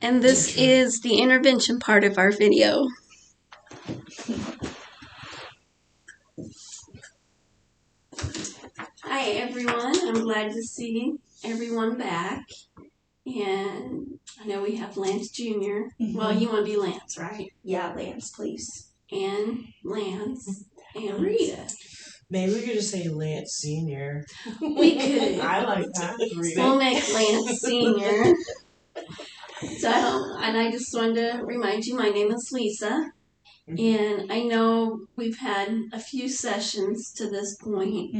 And this is the intervention part of our video. Hi everyone, I'm glad to see everyone back. And I know we have Lance Jr. Well, you want to be Lance, right? Yeah, Lance, please. And Lance and Rita. Maybe we could just say Lance Sr. We could. I like that. We'll make Lance Sr. And I just wanted to remind you, my name is Lisa. And I know we've had a few sessions to this point.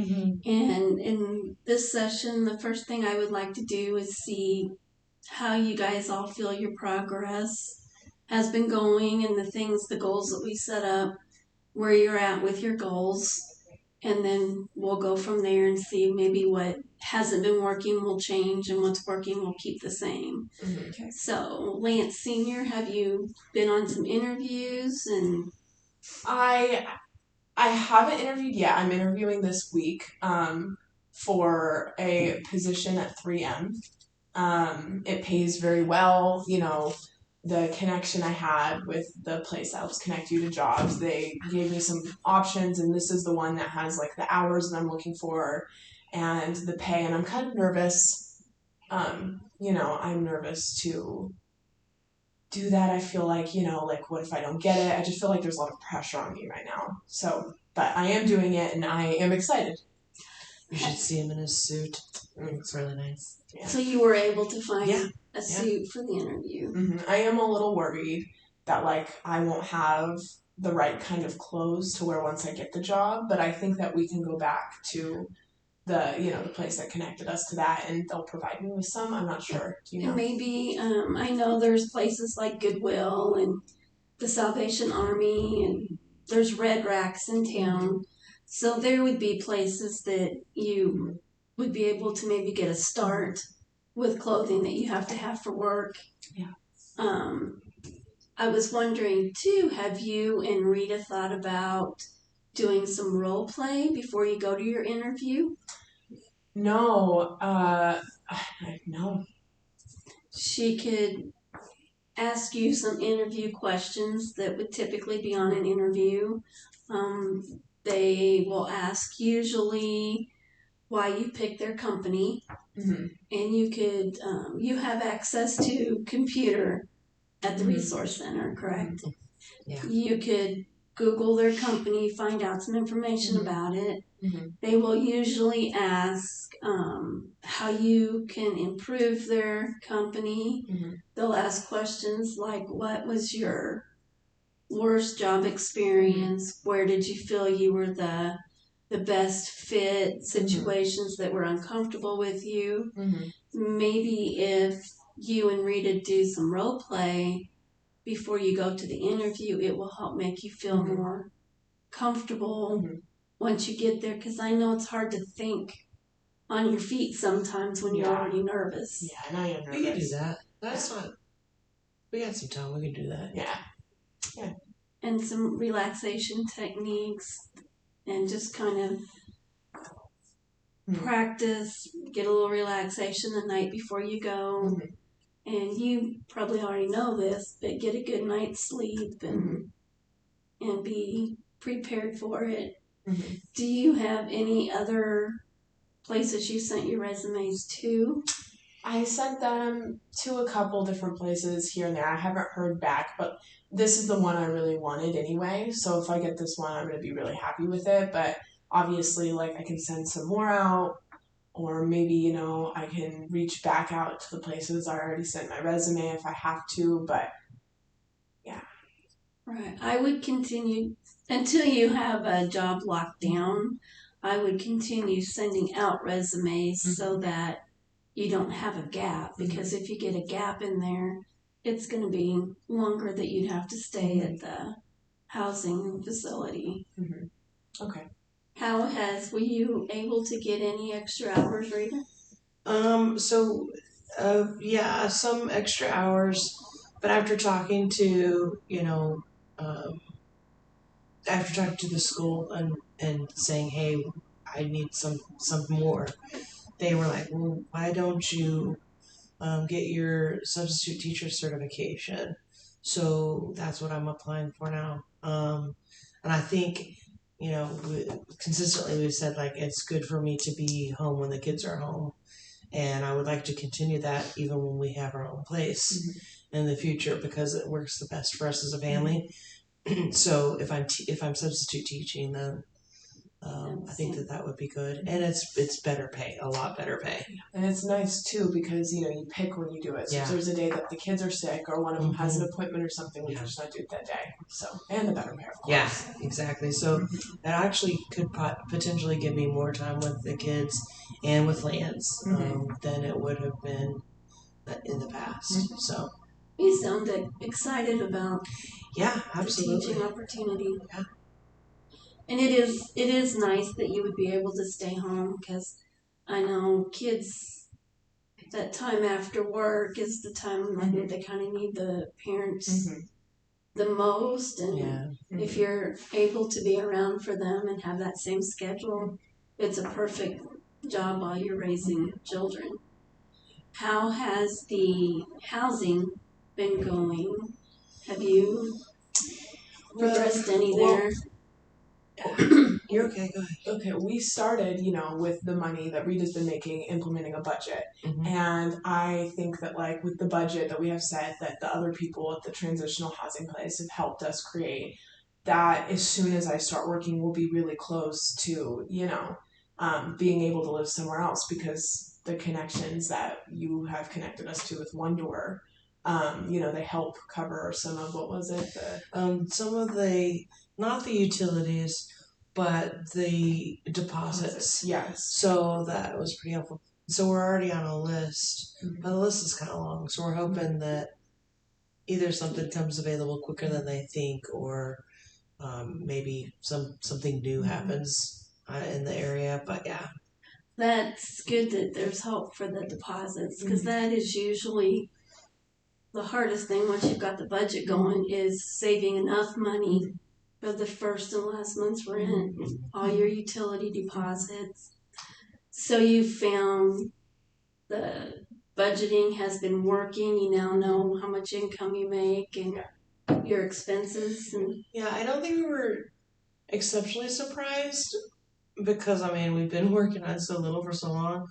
And in this session, the first thing I would like to do is see how you guys all feel your progress has been going and the goals that we set up, where you're at with your goals. And then we'll go from there and see maybe what hasn't been working will change and what's working will keep the same. Okay. So, Lance Sr., have you been on some interviews? And I haven't interviewed yet. I'm interviewing this week for a position at 3M. It pays very well. You know, the connection I had with the place that helps connect you to jobs, they gave me some options, and this is the one that has like the hours that I'm looking for and the pay, and I'm kind of nervous. You know, I'm nervous to do that. I feel like, you know, like what if I don't get it? I just feel like there's a lot of pressure on me right now. So, but I am doing it and I am excited. You should see him in his suit. It's really nice. Yeah. So you were able to find a suit for the interview. I am a little worried that like I won't have the right kind of clothes to wear once I get the job, but I think that we can go back to the place that connected us to that, and they'll provide me with some. I'm not sure. Do you know? And maybe I know there's places like Goodwill and the Salvation Army, and there's Red Racks in town. So there would be places that you would be able to maybe get a start with clothing that you have to have for work. Yeah. I was wondering too, have you and Rita thought about doing some role play before you go to your interview? No. No. She could ask you some interview questions that would typically be on an interview. They will ask usually why you picked their company, and you have access to computer at the resource center, correct? Yeah. You could Google their company, find out some information about it. They will usually ask how you can improve their company. They'll ask questions like, what was your worst job experience? Where did you feel you were the best fit? Situations that were uncomfortable with you. Maybe if you and Rita do some role play before you go to the interview, it will help make you feel more comfortable once you get there, because I know it's hard to think on your feet sometimes when you're already nervous. Yeah, and I am nervous. We can do that. That's not. We got some time. We can do that. Yeah. And some relaxation techniques, and just kind of practice, get a little relaxation the night before you go. And you probably already know this, but get a good night's sleep and be prepared for it. Do you have any other places you sent your resumes to? I sent them to a couple different places here and there. I haven't heard back, but this is the one I really wanted anyway. So if I get this one, I'm going to be really happy with it. But obviously, like, I can send some more out, or maybe, you know, I can reach back out to the places I already sent my resume if I have to. But yeah. Right. I would continue until you have a job locked down. I would continue sending out resumes so that you don't have a gap, because if you get a gap in there, it's going to be longer that you'd have to stay at the housing facility. Okay. Were you able to get any extra hours, Rita? Some extra hours, but after talking to, after talking to the school and saying, hey, I need some more, they were like, well, why don't you get your substitute teacher certification. So that's what I'm applying for now. And I think, consistently we've said like it's good for me to be home when the kids are home. And I would like to continue that even when we have our own place in the future because it works the best for us as a family. So if I'm substitute teaching, then I think that would be good, and it's better pay, a lot better pay. And it's nice too because you pick when you do it. So if there's a day that the kids are sick or one of them has an appointment or something, we just not do it that day. So and the better pay, of course. Yeah, exactly. So that actually could potentially give me more time with the kids and with Lance than it would have been in the past. So you sound excited about absolutely. the teaching opportunity. Yeah. And it is nice that you would be able to stay home because I know kids, that time after work is the time when they kind of need the parents the most. And if you're able to be around for them and have that same schedule, it's a perfect job while you're raising children. How has the housing been going? Have you progressed any there? You're okay, go ahead. Okay, we started, with the money that Rita's been making, implementing a budget. And I think that, like, with the budget that we have set, that the other people at the transitional housing place have helped us create, that as soon as I start working, we'll be really close to, being able to live somewhere else because the connections that you have connected us to with One Door, they help cover some of, what was it? Some of the, not the utilities, but the deposits. Yes. So that was pretty helpful. So we're already on a list, but the list is kind of long. So we're hoping that either something comes available quicker than they think, or maybe something new happens in the area. But yeah, that's good that there's hope for the deposits because that is usually the hardest thing once you've got the budget going is saving enough money for the first and last month's rent, all your utility deposits. So you found the budgeting has been working. You now know how much income you make and your expenses. And I don't think we were exceptionally surprised because we've been working on so little for so long,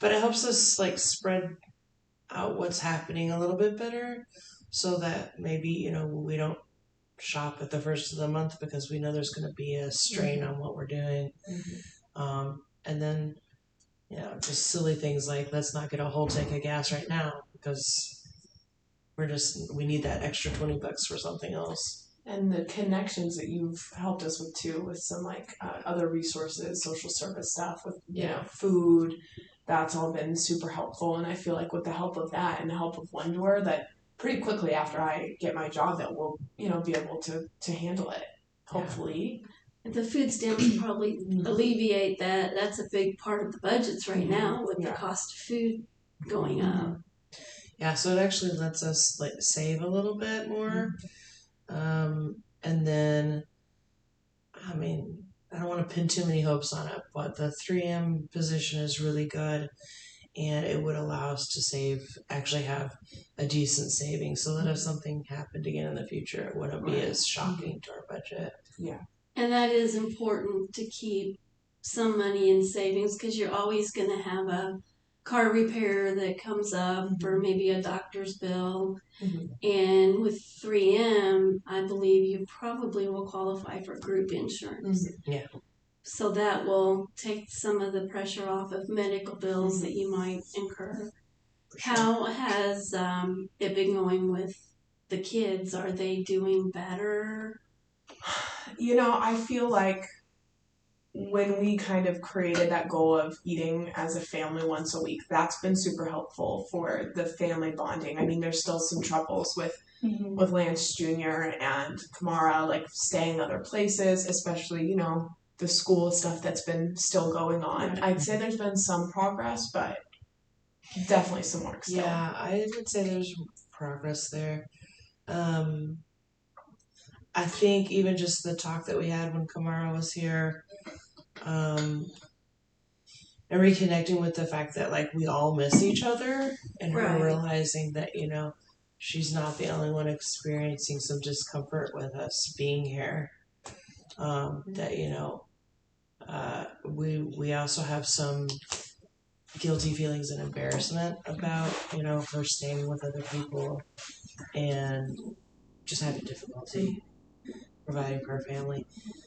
but it helps us like spread out what's happening a little bit better so that maybe we don't shop at the first of the month because we know there's going to be a strain on what we're doing. And then just silly things like let's not get a whole tank of gas right now because we need that extra $20 for something else. And the connections that you've helped us with too, with some like other resources, social service stuff, with food, that's all been super helpful. And I feel like with the help of that and the help of One Door, that pretty quickly after I get my job, that we'll be able to handle it. Hopefully, the food stamps probably alleviate that. That's a big part of the budgets right now with the cost of food going up. Yeah, so it actually lets us like save a little bit more. And then, I don't want to pin too many hopes on it, but the 3M position is really good and it would allow us to actually have a decent savings so that if something happened again in the future, it wouldn't be as shocking to our budget. Yeah. And that is important to keep some money in savings because you're always going to have a car repair that comes up or maybe a doctor's bill. And with 3M, I believe you probably will qualify for group insurance. Yeah. So that will take some of the pressure off of medical bills that you might incur. Sure. How has it been going with the kids? Are they doing better? I feel like when we kind of created that goal of eating as a family once a week, that's been super helpful for the family bonding. There's still some troubles with Lance Jr. and Kamara, like staying other places, especially, the school stuff that's been still going on. I'd say there's been some progress, but definitely some work still. Yeah, I would say there's progress there. I think even just the talk that we had when Kamara was here, and reconnecting with the fact that like we all miss each other, and her Right. realizing that, you know, she's not the only one experiencing some discomfort with us being here. That, you know, we also have some guilty feelings and embarrassment about, you know, her staying with other people and just having difficulty providing for her family.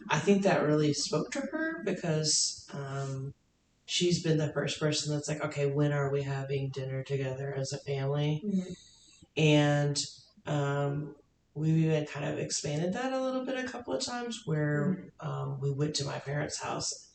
I think that really spoke to her because she's been the first person that's like, okay, when are we having dinner together as a family? Mhm. And we've even kind of expanded that a little bit a couple of times where we went to my parents' house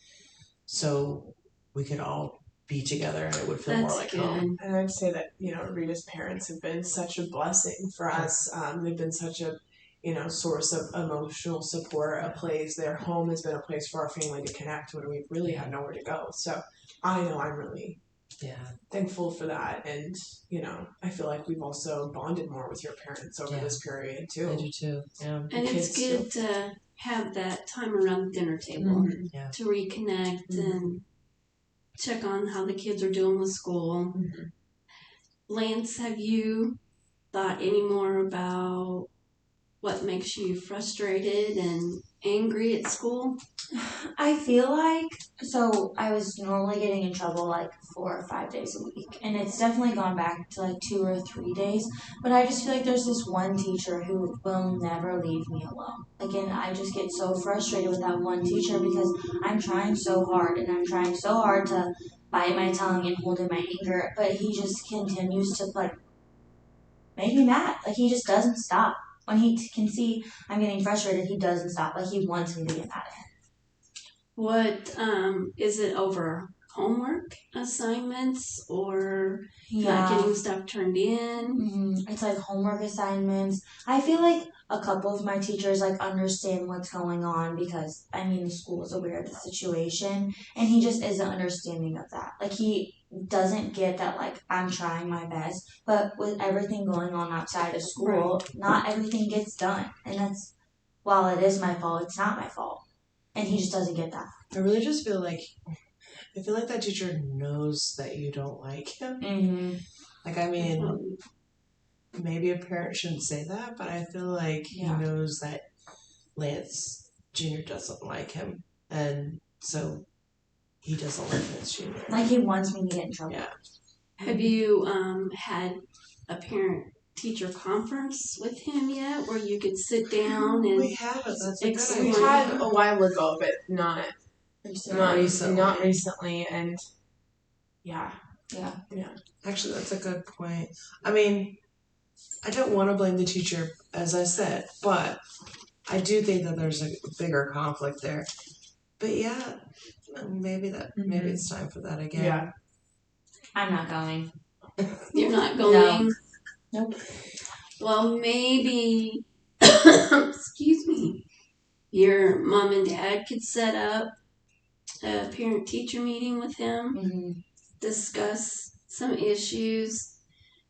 so we could all be together and it would feel more That's like good. home. And I'd say that, you know, Rita's parents have been such a blessing for us. They've been such a, you know, source of emotional support, a place, their home has been a place for our family to connect when we really had nowhere to go. So I know I'm really thankful for that. And, you know, I feel like we've also bonded more with your parents over this period too. I do too, yeah. And it's good to have that time around the dinner table to reconnect and check on how the kids are doing with school. Lance, have you thought any more about what makes you frustrated and angry at school? I feel like, so I was normally getting in trouble like 4 or 5 days a week, and it's definitely gone back to like 2 or 3 days, but I just feel like there's this one teacher who will never leave me alone. Again, I just get so frustrated with that one teacher because I'm trying so hard, and I'm trying so hard to bite my tongue and hold in my anger, but he just continues to like make me mad. Like he just doesn't stop. When he can see I'm getting frustrated, he doesn't stop. Like he wants me to get mad at him. What is it over homework assignments or not getting stuff turned in? It's like homework assignments. I feel like a couple of my teachers like understand what's going on because I mean the school is aware of the situation, and he just isn't understanding of that. Like he doesn't get that like I'm trying my best, but with everything going on outside of school, not everything gets done, and that's while it is my fault, it's not my fault. And he just doesn't get that. I really just feel like that teacher knows that you don't like him. Like, I mean, maybe a parent shouldn't say that, but I feel like he knows that Lance Jr. doesn't like him, and so he doesn't like Lance Jr. Like he wants me to get in trouble. Yeah. Have you had a parent-teacher conference with him yet, where you could sit down and We haven't. That's a good We idea. had a while ago, but not recently, and yeah. Actually, that's a good point. I mean, I don't want to blame the teacher, as I said, but I do think that there's a bigger conflict there. But yeah, maybe it's time for that again. Yeah. I'm not going. You're not going? No. Nope. Well, maybe, excuse me, your mom and dad could set up a parent-teacher meeting with him, discuss some issues,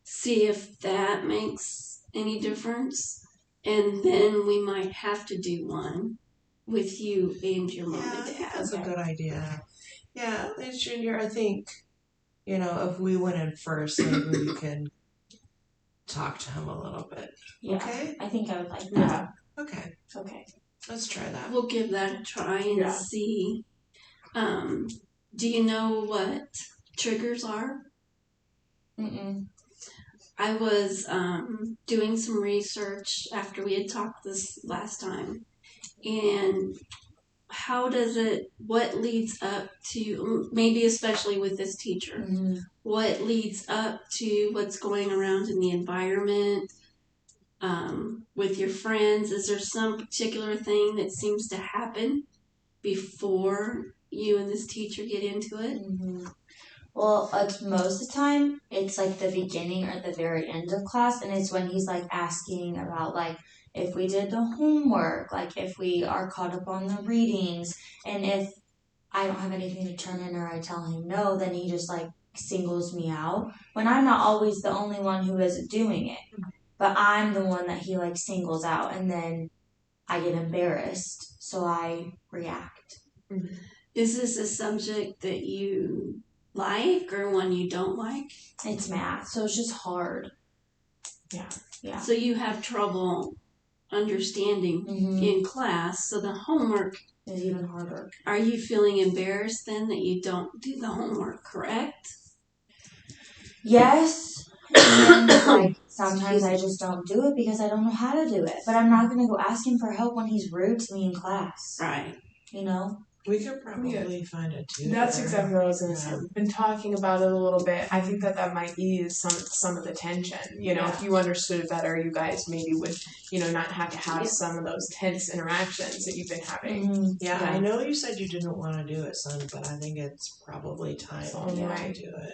see if that makes any difference, and then we might have to do one with you and your mom and dad. That's a good idea. Yeah, Lance Jr., I think, you know, if we went in first, maybe we can talk to him a little bit. Yeah, okay? I think I would like that. Yeah. Okay. Let's try that. We'll give that a try and see. Do you know what triggers are? I was doing some research after we had talked this last time, and what leads up to, maybe especially with this teacher, what leads up to what's going around in the environment, with your friends? Is there some particular thing that seems to happen before you and this teacher get into it? Well, like most of the time, it's like the beginning or the very end of class, and it's when he's like asking about like if we did the homework, like if we are caught up on the readings, and if I don't have anything to turn in or I tell him no, then he just like singles me out when I'm not always the only one who isn't doing it, but I'm the one that he like singles out, and then I get embarrassed, so I react. Is this a subject that you like or one you don't like? It's math, so it's just hard. Yeah. Yeah. So you have trouble understanding Mm-hmm. in class, so the homework, It's even harder. are you feeling embarrassed then that you don't do the homework correct? Yes. And like sometimes I just don't do it because I don't know how to do it. But I'm not gonna go ask him for help when he's rude to me in class. Right. You know? We could probably find a tutor. That's exactly what I was going to say. Yeah. We've been talking about it a little bit. I think that might ease some of the tension. You know, if you understood it better, you guys maybe would, not have to have some of those tense interactions that you've been having. Mm-hmm. Yeah, Yeah. I know you said you didn't want to do it, son, but I think it's probably time It's the only to way. do it.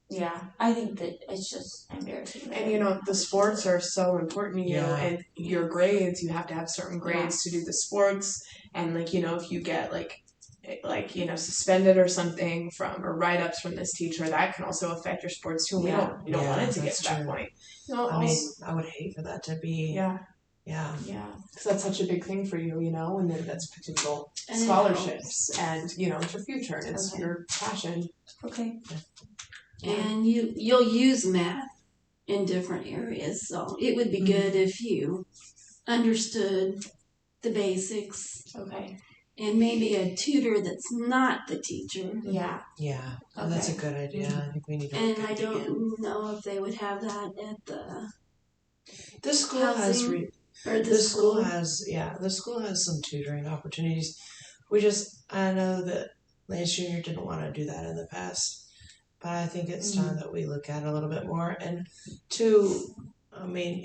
Yeah, I think that it's just embarrassing. And the sports are so important to you, Yeah. and your grades, you have to have certain grades to do the sports. And if you get suspended or something or write-ups from this teacher, that can also affect your sports too. And we don't want it to get to that point. I would hate for that to be. Yeah. Yeah. Because that's such a big thing for you, and then that's potential And it scholarships, and it's your future and it's your passion. Okay. And you'll use math in different areas, so it would be good if you understood the basics. Okay. And maybe a tutor that's not the teacher. Yeah. Yeah, that's a good idea. I think we need to. And I don't know if they would have that at the school has. housing. The school has some tutoring opportunities. I know that Lance Jr. didn't want to do that in the past, but I think it's time that we look at it a little bit more. And two, I mean,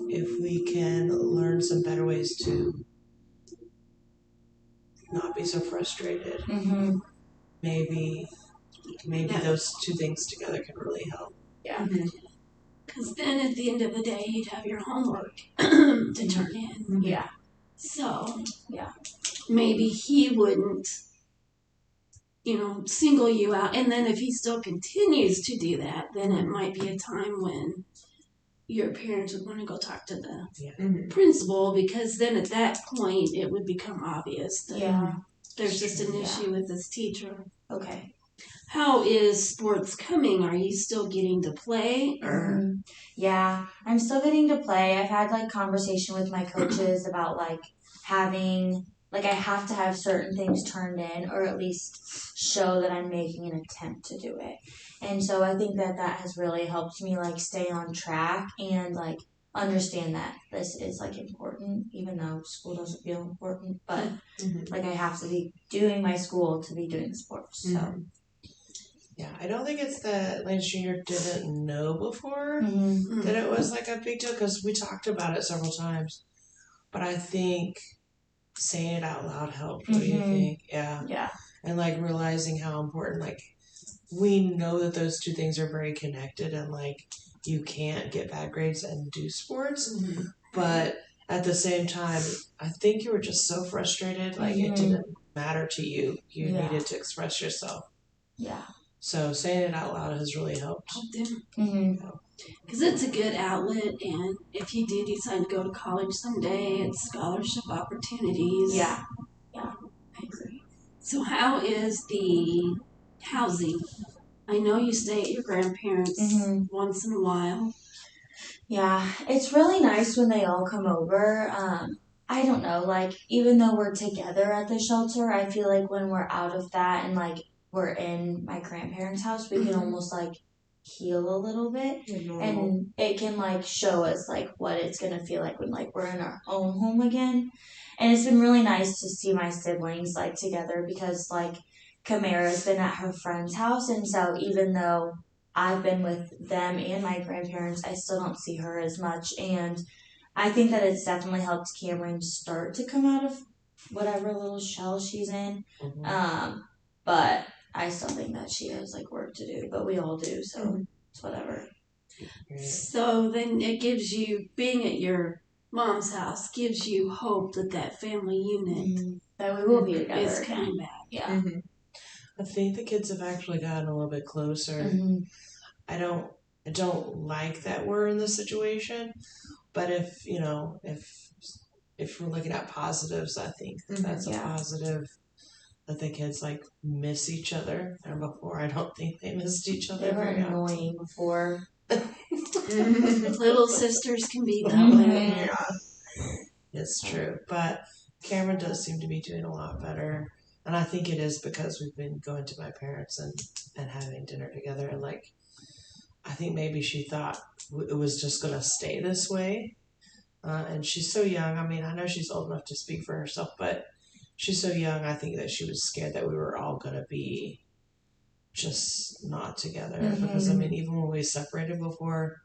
if we can learn some better ways to not be so frustrated, maybe those two things together can really help. Yeah. Because then at the end of the day, you'd have your homework to turn in. Yeah. So, yeah, maybe he wouldn't, single you out. And then if he still continues to do that, then it might be a time when your parents would want to go talk to the principal, because then at that point it would become obvious that there's just an issue with this teacher. Okay. How is sports coming? Are you still getting to play? Or Yeah, I'm still getting to play. I've had conversation with my coaches about having I have to have certain things turned in, or at least show that I'm making an attempt to do it. And so I think that has really helped me stay on track and understand that this is important, even though school doesn't feel important. But I have to be doing my school to be doing sports. So. Yeah, I don't think it's that Lance Jr. didn't know before that it was a big deal, because we talked about it several times. But I think saying it out loud helped. What do you think? Yeah. Yeah. And realizing how important, we know that those two things are very connected, and you can't get bad grades and do sports. But at the same time, I think you were just so frustrated, it didn't matter to you. You needed to express yourself. Yeah. So saying it out loud has really helped. Because it's a good outlet, and if you do decide to go to college someday, it's scholarship opportunities. Yeah. I agree. So how is the housing? I know you stay at your grandparents once in a while. Yeah, it's really nice when they all come over. I don't know, even though we're together at the shelter, I feel when we're out of that and we're in my grandparents' house, we can almost heal a little bit, and it can show us what it's gonna feel like when we're in our own home again. And it's been really nice to see my siblings together, because Kamara's been at her friend's house, and so even though I've been with them and my grandparents, I still don't see her as much. And I think that it's definitely helped Cameron start to come out of whatever little shell she's in. But I still think that she has work to do, but we all do, so it's whatever. So then it gives you, being at your mom's house, gives you hope that family unit that we will be together is coming back. Yeah. I think the kids have actually gotten a little bit closer. I don't like that we're in this situation, but if we're looking at positives, I think that's a positive that the kids like miss each other. And before, I don't think they missed each other They were very often. annoying before. Little sisters can be that Mhm. way. Yeah. It's true. But Cameron does seem to be doing a lot better. And I think it is because we've been going to my parents and having dinner together. And like, I think maybe she thought it was just going to stay this way. And she's so young. I mean, I know she's old enough to speak for herself, but she's so young. I think that she was scared that we were all going to be just not together. Because, I mean, even when we separated before,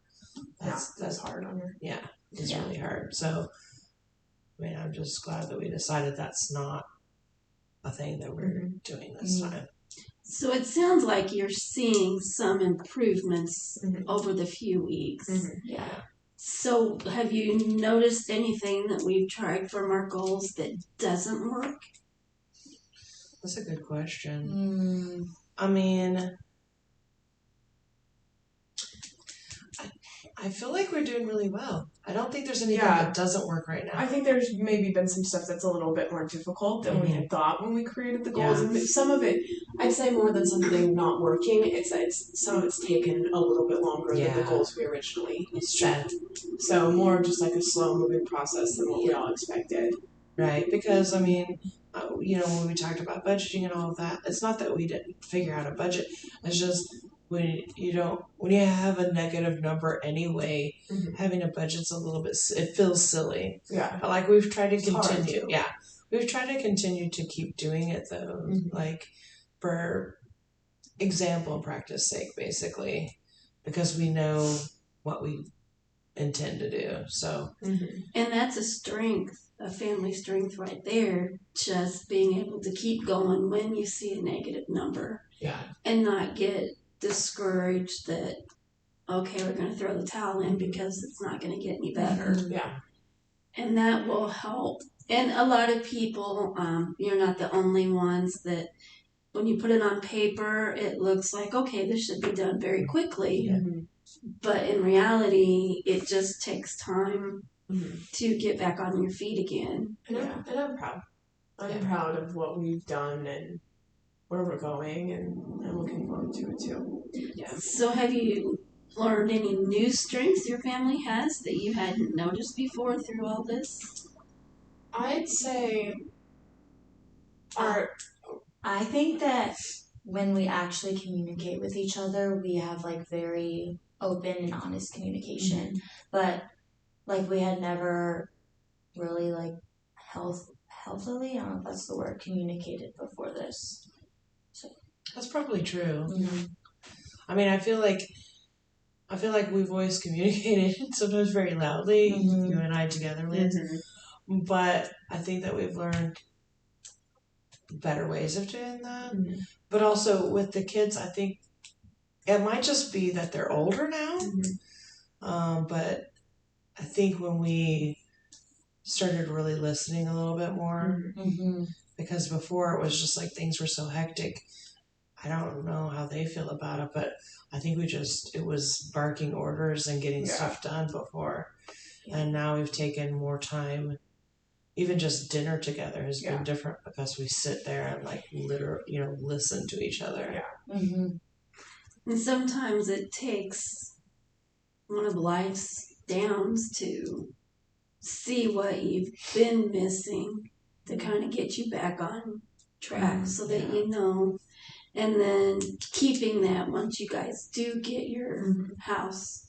That's hard on her. yeah, it's really hard. So, I mean, I'm just glad that we decided that's not a thing that we're doing this time. So it sounds like you're seeing some improvements Mhm. over the few weeks. Yeah. So have you noticed anything that we've tried from our goals that doesn't work? That's a good question. Mm. I mean, I feel like we're doing really well. I don't think there's anything Yeah. that doesn't work right now. I think there's maybe been some stuff that's a little bit more difficult than we had thought when we created the goals. Yeah. And some of it, I'd say more than something not working, it's some of it's taken a little bit longer than the Yeah. goals we originally It's set. So more of just like a slow moving process than what we all expected. Right, because I mean, you know, when we talked about budgeting and all of that, it's not that we didn't figure out a budget. It's just when when you have a negative number anyway, having a budget's a little bit. It feels silly. Yeah. But like we've tried to It's hard continue. too. Yeah, we've tried to continue to keep doing it though, like for example and practice sake, basically, because we know what we intend to do. So. And that's a strength, a family strength right there, just being able to keep going when you see a negative number. Yeah. And not get discouraged that, okay, we're going to throw the towel in because it's not going to get any better. Yeah. And that will help. And a lot of people, you're not the only ones that when you put it on paper, it looks like, okay, this should be done very quickly. But in reality, it just takes time to get back on your feet again. And I'm proud. I'm proud of what we've done and where we're going, and I'm looking forward to it too. Yeah. So have you learned any new strengths your family has that you hadn't noticed before through all this? I'd say I think that when we actually communicate with each other, we have like very open and honest communication. But like we had never really like healthily, I don't know if that's the word, communicated before this. So That's probably true. I mean, I feel like we've always communicated sometimes very loudly, you and I together, Liz. But I think that we've learned better ways of doing that. But also with the kids, I think it might just be that they're older now. But I think when we started really listening a little bit more, because before it was just like things were so hectic. I don't know how they feel about it, but I think it was barking orders and getting stuff done before. And now we've taken more time. Even just dinner together has been different because we sit there and like listen to each other. And sometimes it takes one of life's downs to see what you've been missing to kind of get you back on track so that you know. And then keeping that once you guys do get your house,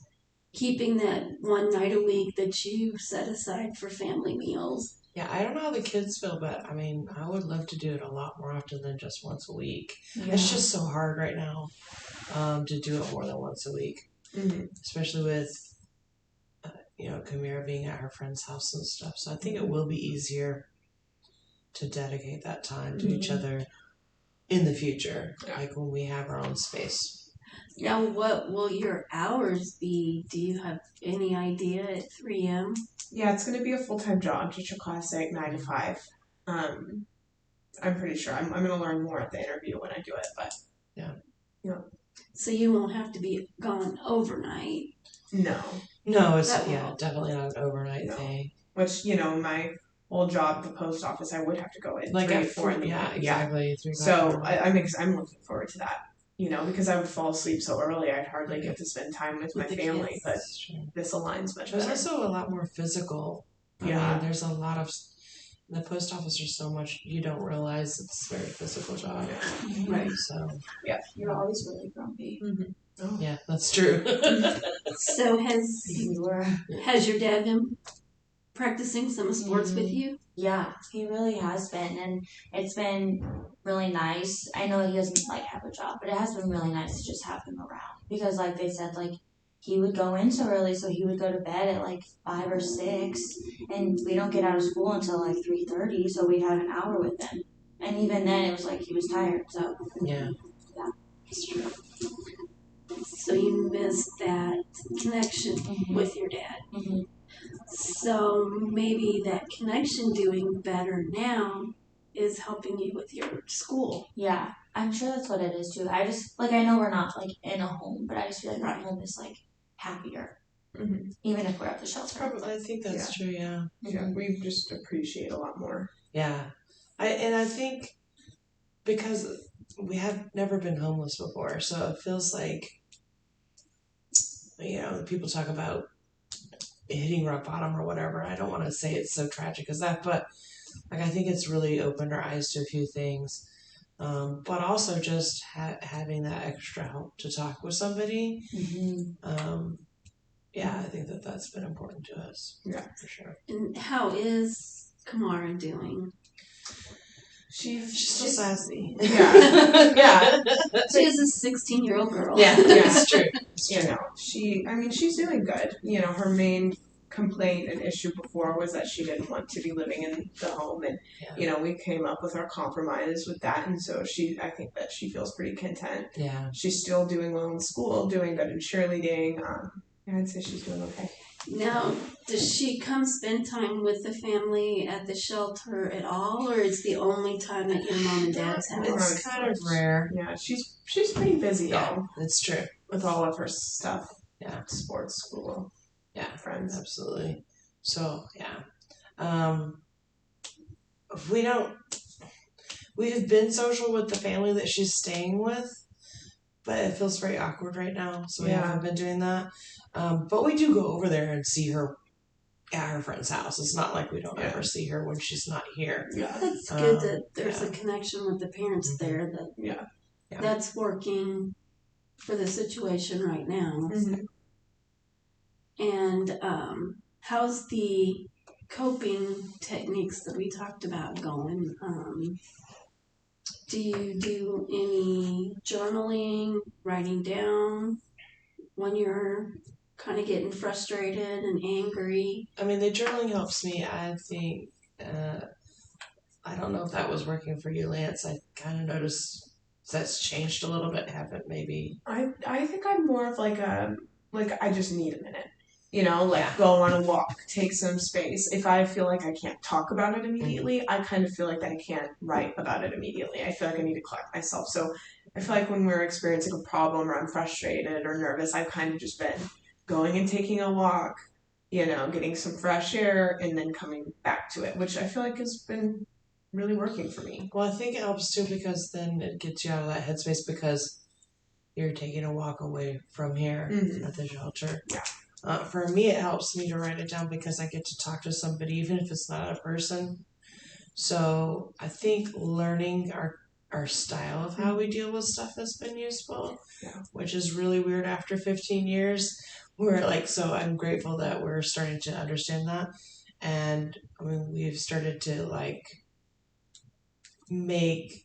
keeping that one night a week that you set aside for family meals. Yeah, I don't know how the kids feel, but I mean, I would love to do it a lot more often than just once a week. It's just so hard right now to do it more than once a week, especially with Kamira being at her friend's house and stuff. So I think it will be easier to dedicate that time to each other in the future, like when we have our own space. Now, what will your hours be? Do you have any idea at 3M? Yeah, it's going to be a full-time job, teacher classic, 9 to 5. I'm pretty sure. I'm going to learn more at the interview when I do it, but So you won't have to be gone overnight. No, it's definitely not an overnight thing. Which old job at the post office, I would have to go in Like 3 at to 4 in the morning. exactly. 3 So o'clock. I'm looking forward to that. Because I would fall asleep so early, I'd hardly get to spend time with my the family. kids. But That's true. this aligns much There's better. also a lot more physical. I mean, there's a lot of the post office. There's so much you don't realize. It's a very physical job. Right. So You're always really grumpy. Oh. yeah, that's true. So has You were. your dad been practicing some sports with you? Yeah, he really has been, and it's been really nice. I know he doesn't like have a job, but it has been really nice to just have him around because, like they said, like he would go in so early, so he would go to bed at like 5 or 6, and we don't get out of school until like 3:30, so we'd have an hour with him, and even then it was like he was tired. So yeah, it's true. So you missed that connection with your dad. Mhm. So maybe that connection doing better now is helping you with your school. Yeah, I'm sure that's what it is too. I just like I know we're not like in a home, but I just feel like our home is like happier, even if we're at the shelter. probably. I think that's true. Yeah. Yeah, we just appreciate a lot more. Yeah, I think because we have never been homeless before, so it feels like people talk about hitting rock bottom or whatever. I don't want to say it's so tragic as that, but like I think it's really opened our eyes to a few things. But also just having that extra help to talk with somebody. Yeah, I think that's been important to us. Yeah, for sure. And how is Kamara doing? She's so sassy. Yeah, yeah. She is a 16-year-old girl. Yeah, it's true. She's doing good. Her main complaint and issue before was that she didn't want to be living in the home, and we came up with our compromise with that, and so I think that she feels pretty content. Yeah, she's still doing well in school, doing good in cheerleading. I'd say she's doing okay. Now, does she come spend time with the family at the shelter at all, or is the only time at your mom and dad's house? it's kind of rare. Yeah, she's pretty busy though. That's true. With all of her stuff. Yeah, sports, school. Yeah, friends. Absolutely. So yeah, we've been social with the family that she's staying with, but it feels very awkward right now, so we haven't been doing that. But we do go over there and see her at her friend's house. It's not like we don't ever see her when she's not here. Yeah, that's good that there's a connection with the parents there. That that's working for the situation right now. And how's the coping techniques that we talked about going? Do you do any journaling, writing down when you're kind of getting frustrated and angry? I mean, the journaling helps me. I think, I don't know if that was working for you, Lance. I kind of noticed that's changed a little bit, haven't maybe? I think I'm more of like I just need a minute. Go on a walk, take some space. If I feel like I can't talk about it immediately, I kind of feel like I can't write about it immediately. I feel like I need to collect myself. So I feel like when we're experiencing a problem or I'm frustrated or nervous, I've kind of just been going and taking a walk, getting some fresh air and then coming back to it, which I feel like has been really working for me. Well, I think it helps too because then it gets you out of that headspace because you're taking a walk away from here at the shelter. Yeah. For me, it helps me to write it down because I get to talk to somebody, even if it's not a person. So I think learning our style of how we deal with stuff has been useful, which is really weird after 15 years. So I'm grateful that we're starting to understand that. And I mean, we've started to make,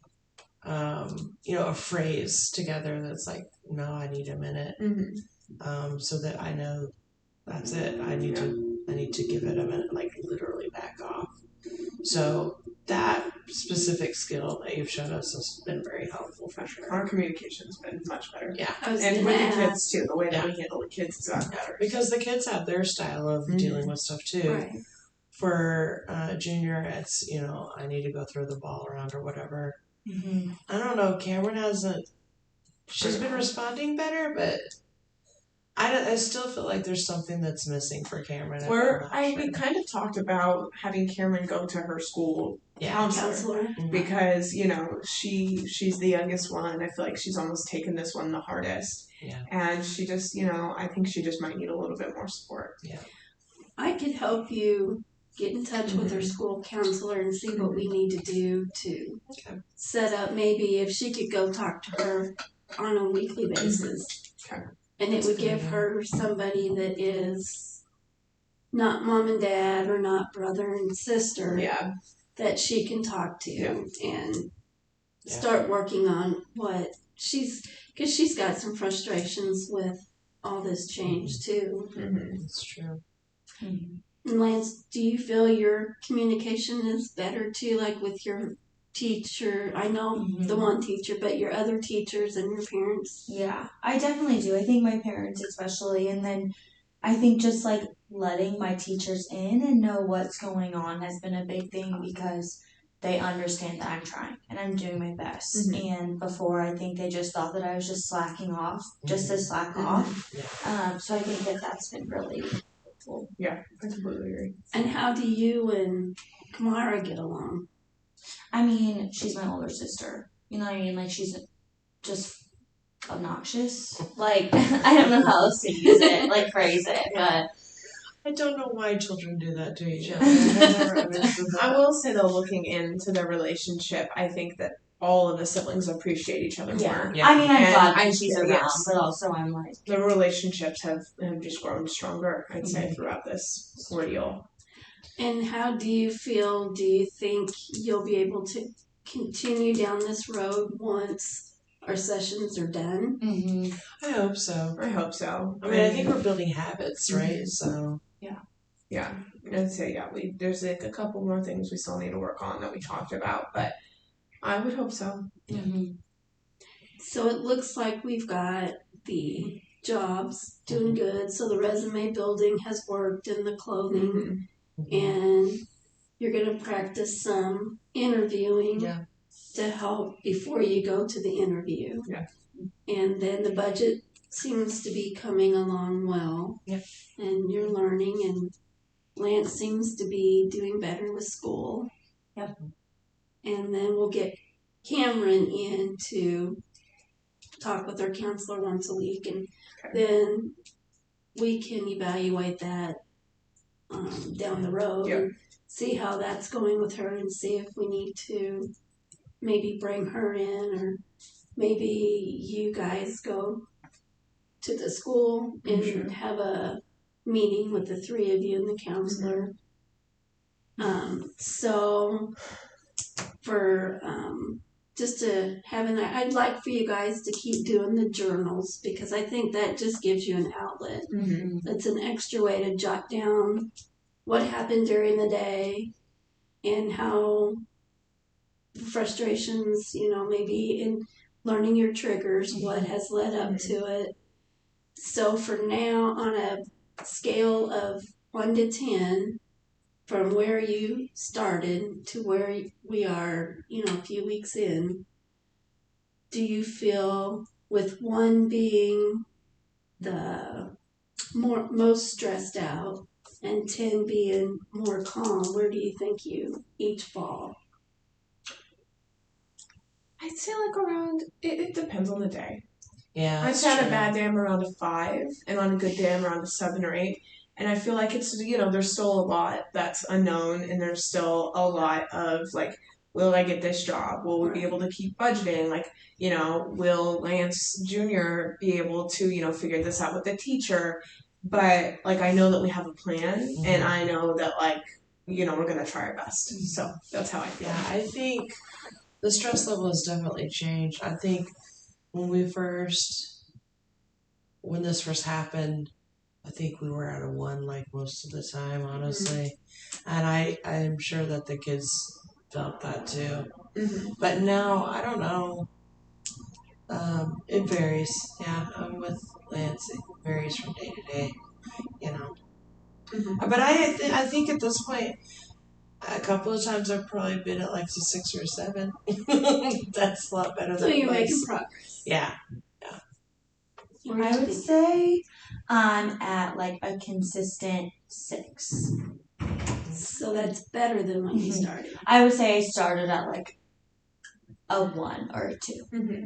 a phrase together that's like, no, I need a minute. So that I know that's it. I need to give it a minute, literally back off. So that specific skill that you've shown us has been very helpful for sure. Our communication's been much better. Yeah. And with the kids too, the way that we handle the kids has gotten better. Because the kids have their style of dealing with stuff too. Right. For Junior, it's, I need to go throw the ball around or whatever. I don't know, Cameron she's been responding better, but I still feel like there's something that's missing for Cameron. I'm not We sure. kind of talked about having Cameron go to her school counselor. Counselor. Because she's the youngest one. I feel like she's almost taken this one the hardest, and she just I think she just might need a little bit more support. I could help you get in touch with her school counselor and see what we need to do to set up, maybe if she could go talk to her on a weekly basis. Okay. And it would give her somebody that is not mom and dad or not brother and sister that she can talk to and start working on what because she's got some frustrations with all this change too. That's true. And Lance, do you feel your communication is better too, like with your teacher? I know the one teacher, but your other teachers and your parents? Yeah, I definitely do. I think my parents especially, and then I think just like letting my teachers in and know what's going on has been a big thing because they understand that I'm trying and I'm doing my best. And before, I think they just thought that I was just slacking off, just to slack off. So I think that that's been really helpful. Yeah, I completely agree. And how do you and Kamara get along? I mean, she's my older sister. You know what I mean? Like, she's just obnoxious. Like, I don't know how else to use it, like, phrase it, but I don't know why children do that to each other. I've never understood that. I will say though, looking into their relationship, I think that all of the siblings appreciate each other more. Yeah. I mean, I'm glad And that she's around, but also I'm like... The relationships have just grown stronger, I'd say, throughout this ordeal. And how do you feel? Do you think you'll be able to continue down this road once our sessions are done? I hope so. I hope so. I mean, I think we're building habits, right? So yeah, I'd say there's like a couple more things we still need to work on that we talked about, but I would hope so. So it looks like we've got the jobs doing good. So the resume building has worked and the clothing. And you're going to practice some interviewing to help before you go to the interview. And then the budget seems to be coming along well. And you're learning, and Lance seems to be doing better with school. And then we'll get Cameron in to talk with our counselor once a week, and then we can evaluate that down the road and see how that's going with her, and see if we need to maybe bring her in, or maybe you guys go to the school and have a meeting with the three of you and the counselor. So for just to have I'd like for you guys to keep doing the journals, because I think that just gives you an outlet. It's an extra way to jot down what happened during the day and how frustrations, maybe in learning your triggers, what has led up to it. So for now, on a scale of 1 to 10, from where you started to where we are, a few weeks in, do you feel, with 1 being the most stressed out and 10 being more calm, where do you think you each fall? I'd say like around, it depends on the day. Yeah, I've had a bad day, I'm around a 5, and on a good day, I'm around a 7 or 8. And I feel like it's, there's still a lot that's unknown, and there's still a lot of, like, will I get this job? Will we be able to keep budgeting? Like, will Lance Jr. be able to, figure this out with the teacher? But, like, I know that we have a plan, and I know that, like, we're going to try our best. So that's how I feel. Yeah, I think the stress level has definitely changed. I think when this first happened, I think we were at a 1 like most of the time, honestly. And I'm sure that the kids felt that too. But now, I don't know. It varies. Yeah, I'm with Lance. It varies from day to day, But I think at this point, a couple of times I've probably been at like a 6 or a 7. That's a lot better than So you're most. making progress. Yeah. Where I do you would think? say I'm at like a consistent 6. So that's better than when you Mhm. started. I would say I started at like a 1 or a 2. Mm-hmm.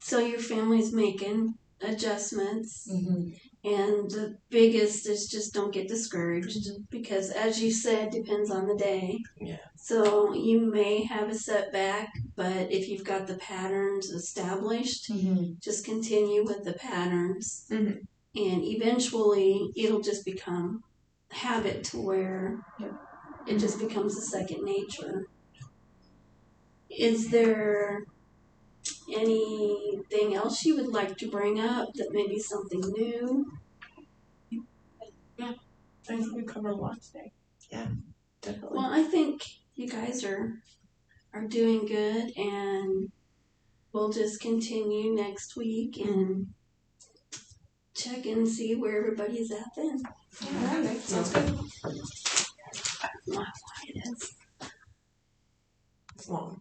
So your family's making adjustments. Mm-hmm. And the biggest is just don't get discouraged because, as you said, depends on the day. Yeah. So you may have a setback, but if you've got the patterns established, Mm-hmm. just continue with the patterns. Mhm. And eventually it'll just become habit to where it just becomes a second nature. Is there anything else you would like to bring up that may be something new? I think we covered a lot today. Definitely. Well, I think you guys are doing good, and we'll just continue next week and check and see where everybody's at then. Okay, sounds good. It is. It's long.